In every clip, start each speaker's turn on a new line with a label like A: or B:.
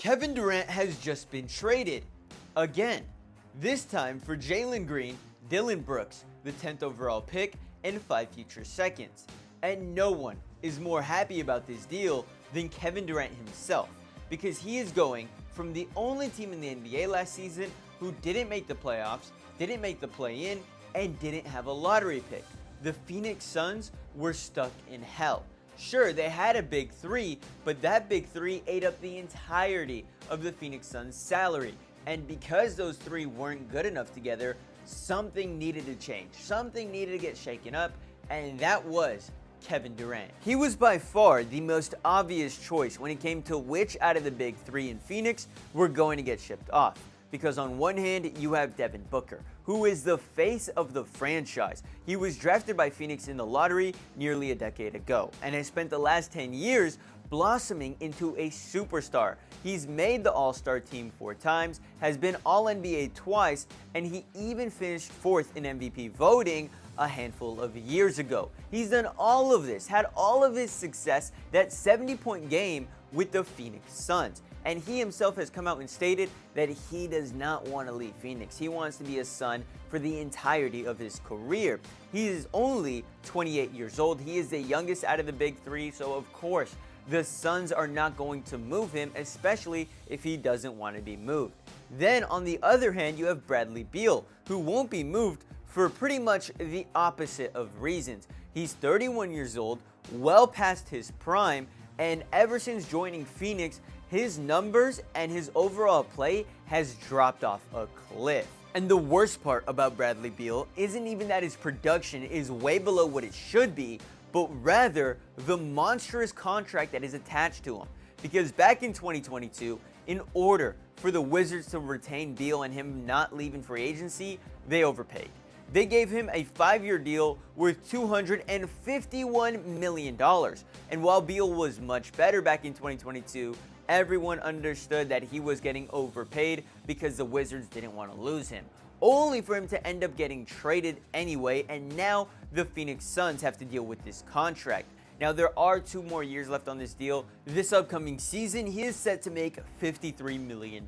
A: Kevin Durant has just been traded. Again. This time for Jaylen Green, Dillon Brooks, the 10th overall pick, and 5 future seconds. And no one is more happy about this deal than Kevin Durant himself, because he is going from the only team in the NBA last season who didn't make the playoffs, didn't make the play-in, and didn't have a lottery pick. The Phoenix Suns were stuck in hell. Sure, they had a big three, but that big three ate up the entirety of the Phoenix Suns' salary. And because those three weren't good enough together, something needed to change. Something needed to get shaken up, and that was Kevin Durant. He was by far the most obvious choice when it came to which out of the big three in Phoenix were going to get shipped off. Because on one hand, you have Devin Booker, who is the face of the franchise. He was drafted by Phoenix in the lottery nearly a decade ago, and has spent the last 10 years blossoming into a superstar. He's made the All-Star team 4 times, has been All-NBA twice, and he even finished 4th in MVP voting a handful of years ago. He's done all of this, had all of his success, that 70-point game with the Phoenix Suns. And he himself has come out and stated that he does not want to leave Phoenix. He wants to be a Sun for the entirety of his career. He is only 28 years old. He is the youngest out of the big three, so of course, the Suns are not going to move him, especially if he doesn't want to be moved. Then, on the other hand, you have Bradley Beal, who won't be moved for pretty much the opposite of reasons. He's 31 years old, well past his prime, and ever since joining Phoenix, his numbers and his overall play has dropped off a cliff. And the worst part about Bradley Beal isn't even that his production is way below what it should be, but rather the monstrous contract that is attached to him. Because back in 2022, in order for the Wizards to retain Beal and him not leaving free agency, they overpaid. They gave him a 5-year deal worth $251 million. And while Beal was much better back in 2022, everyone understood that he was getting overpaid because the Wizards didn't want to lose him, only for him to end up getting traded anyway, and now the Phoenix Suns have to deal with this contract. Now, there are 2 more years left on this deal. This upcoming season, he is set to make $53 million.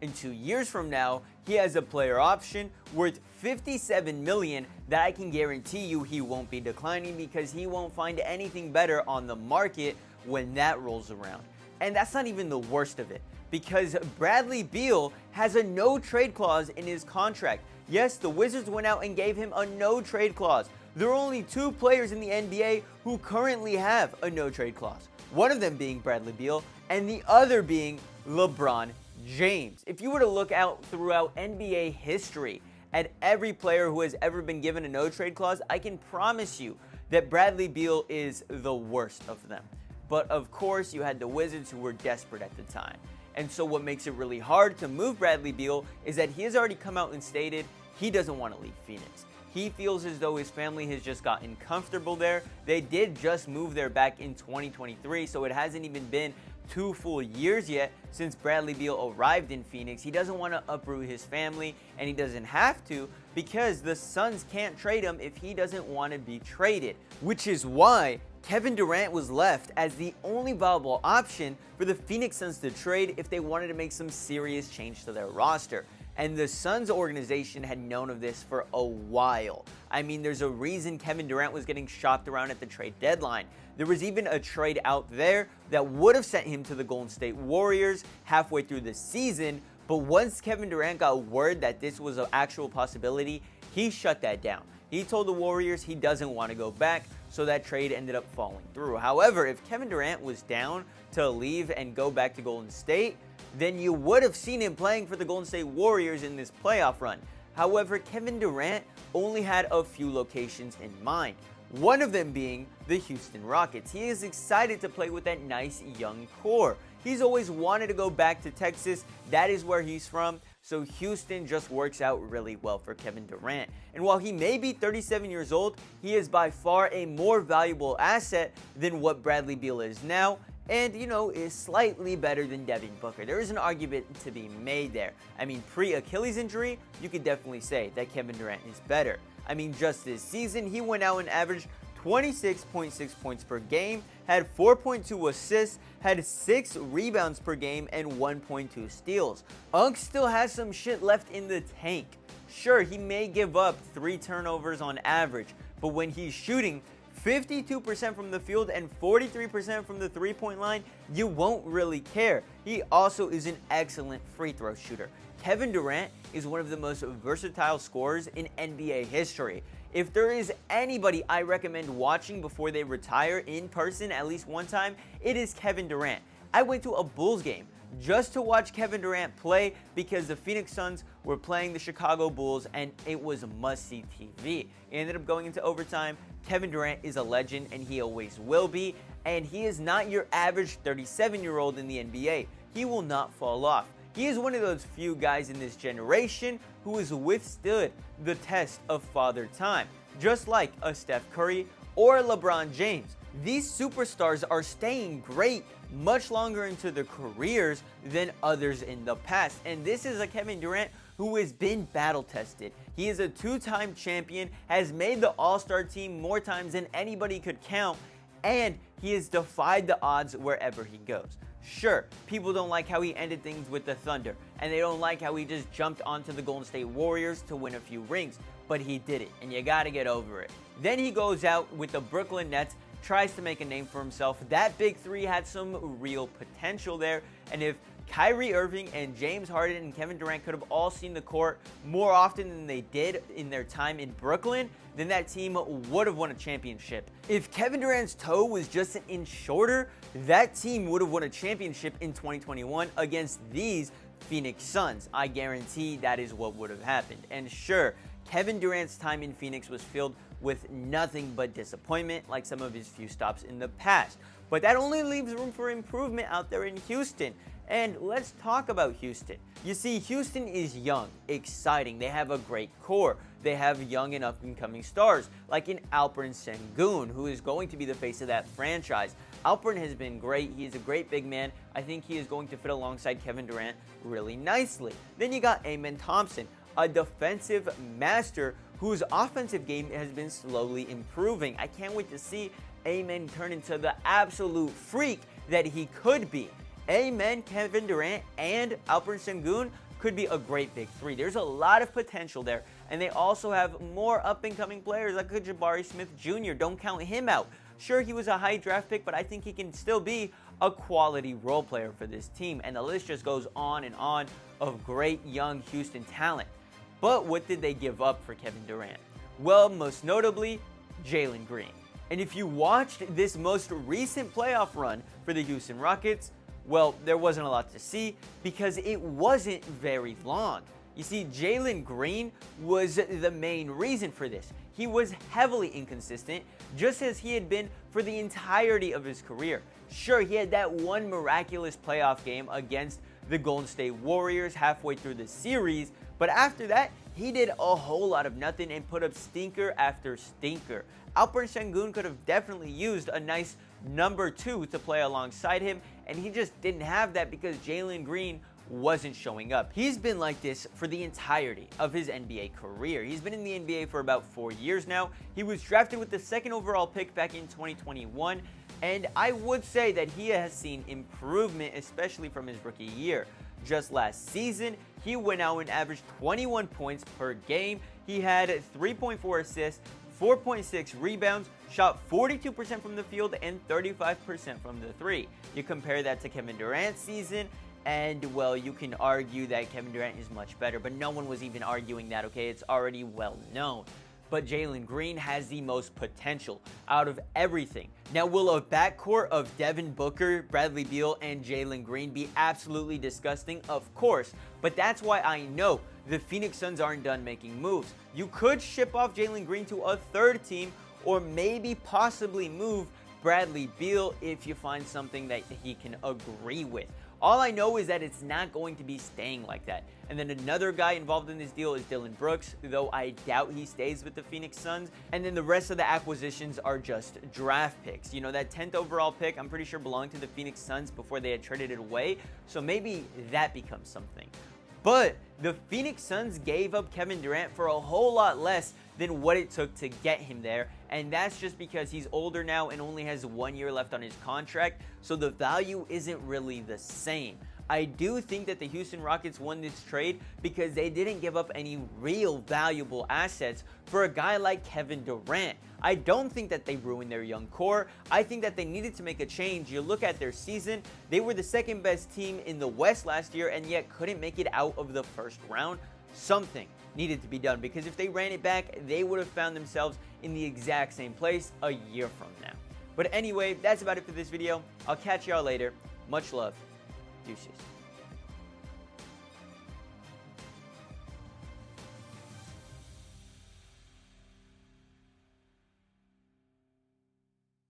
A: In 2 years from now, he has a player option worth $57 million that I can guarantee you he won't be declining because he won't find anything better on the market when that rolls around. And that's not even the worst of it, because Bradley Beal has a no-trade clause in his contract. Yes, the Wizards went out and gave him a no-trade clause. There are only 2 players in the NBA who currently have a no-trade clause. One of them being Bradley Beal, and the other being LeBron James. If you were to look out throughout NBA history at every player who has ever been given a no-trade clause, I can promise you that Bradley Beal is the worst of them. But of course, you had the Wizards who were desperate at the time. And so what makes it really hard to move Bradley Beal is that he has already come out and stated he doesn't want to leave Phoenix. He feels as though his family has just gotten comfortable there. They did just move there back in 2023, so it hasn't even been 2 full years yet since Bradley Beal arrived in Phoenix. He doesn't want to uproot his family, and he doesn't have to because the Suns can't trade him if he doesn't want to be traded, which is why Kevin Durant was left as the only viable option for the Phoenix Suns to trade if they wanted to make some serious change to their roster. And the Suns organization had known of this for a while. I mean, there's a reason Kevin Durant was getting shopped around at the trade deadline. There was even a trade out there that would have sent him to the Golden State Warriors halfway through the season, but once Kevin Durant got word that this was an actual possibility, he shut that down. He told the Warriors he doesn't want to go back, so that trade ended up falling through. However, if Kevin Durant was down to leave and go back to Golden State, then you would have seen him playing for the Golden State Warriors in this playoff run. However, Kevin Durant only had a few locations in mind, one of them being the Houston Rockets. He is excited to play with that nice young core. He's always wanted to go back to Texas. That is where he's from. So Houston just works out really well for Kevin Durant. And while he may be 37 years old, he is by far a more valuable asset than what Bradley Beal is now. And, is slightly better than Devin Booker. There is an argument to be made there. I mean, pre-Achilles injury, you could definitely say that Kevin Durant is better. I mean, just this season, he went out and averaged 26.6 points per game, had 4.2 assists, had 6 rebounds per game, and 1.2 steals. Unk still has some shit left in the tank. Sure, he may give up 3 turnovers on average, but when he's shooting 52% from the field and 43% from the three-point line, you won't really care. He also is an excellent free throw shooter. Kevin Durant is one of the most versatile scorers in NBA history. If there is anybody I recommend watching before they retire in person at least one time, it is Kevin Durant. I went to a Bulls game just to watch Kevin Durant play because the Phoenix Suns were playing the Chicago Bulls and it was must-see TV. It ended up going into overtime. Kevin Durant is a legend and he always will be, and he is not your average 37-year-old in the NBA. He will not fall off. He is one of those few guys in this generation who has withstood the test of father time, just like a Steph Curry or LeBron James. These superstars are staying great much longer into their careers than others in the past, and this is a Kevin Durant who has been battle tested. He is a 2-time champion, has made the All-Star team more times than anybody could count, and he has defied the odds wherever he goes. Sure, people don't like how he ended things with the Thunder, and they don't like how he just jumped onto the Golden State Warriors to win a few rings, but he did it, and you gotta get over it. Then he goes out with the Brooklyn Nets, tries to make a name for himself. That big three had some real potential there, and if Kyrie Irving and James Harden and Kevin Durant could have all seen the court more often than they did in their time in Brooklyn, then that team would have won a championship. If Kevin Durant's toe was just an inch shorter, that team would have won a championship in 2021 against these Phoenix Suns. I guarantee that is what would have happened. And sure, Kevin Durant's time in Phoenix was filled with nothing but disappointment, like some of his few stops in the past. But that only leaves room for improvement out there in Houston. And let's talk about Houston. You see, Houston is young, exciting. They have a great core. They have young and up-and-coming stars, like an Alperen Sengun, who is going to be the face of that franchise. Alperen has been great. He is a great big man. I think he is going to fit alongside Kevin Durant really nicely. Then you got Amen Thompson, a defensive master whose offensive game has been slowly improving. I can't wait to see Amen turn into the absolute freak that he could be. Amen, Kevin Durant, and Alperen Sengun could be a great big three. There's a lot of potential there, and they also have more up-and-coming players like Jabari Smith Jr. Don't count him out. Sure, he was a high draft pick, but I think he can still be a quality role player for this team, and the list just goes on and on of great young Houston talent. But what did they give up for Kevin Durant? Well, most notably, Jaylen Green. And if you watched this most recent playoff run for the Houston Rockets, well, there wasn't a lot to see because it wasn't very long. You see, Jaylen Green was the main reason for this. He was heavily inconsistent, just as he had been for the entirety of his career. Sure, he had that one miraculous playoff game against the Golden State Warriors halfway through the series, but after that, he did a whole lot of nothing and put up stinker after stinker. Alperen Sengun could have definitely used a nice number 2 to play alongside him, and he just didn't have that because Jaylen Green wasn't showing up. He's been like this for the entirety of his NBA career. He's been in the NBA for about 4 years now. He was drafted with the 2nd overall pick back in 2021, and I would say that he has seen improvement, especially from his rookie year. Just last season, he went out and averaged 21 points per game. He had 3.4 assists, 4.6 rebounds, shot 42% from the field and 35% from the three. You compare that to Kevin Durant's season, and well, you can argue that Kevin Durant is much better, but no one was even arguing that, okay? It's already well known. But Jaylen Green has the most potential out of everything. Now, will a backcourt of Devin Booker, Bradley Beal, and Jaylen Green be absolutely disgusting? Of course, but that's why I know the Phoenix Suns aren't done making moves. You could ship off Jaylen Green to a third team, or maybe possibly move Bradley Beal if you find something that he can agree with. All I know is that it's not going to be staying like that. And then another guy involved in this deal is Dillon Brooks, though I doubt he stays with the Phoenix Suns. And then the rest of the acquisitions are just draft picks. You know, that 10th overall pick, I'm pretty sure belonged to the Phoenix Suns before they had traded it away. So maybe that becomes something. But the Phoenix Suns gave up Kevin Durant for a whole lot less than what it took to get him there, and that's just because he's older now and only has 1 year left on his contract, so the value isn't really the same. I do think that the Houston Rockets won this trade because they didn't give up any real valuable assets for a guy like Kevin Durant. I don't think that they ruined their young core. I think that they needed to make a change. You look at their season, they were the second best team in the West last year and yet couldn't make it out of the first round. Something needed to be done, because if they ran it back, they would have found themselves in the exact same place a year from now. But anyway, that's about it for this video. I'll catch y'all later. Much love. Deuces.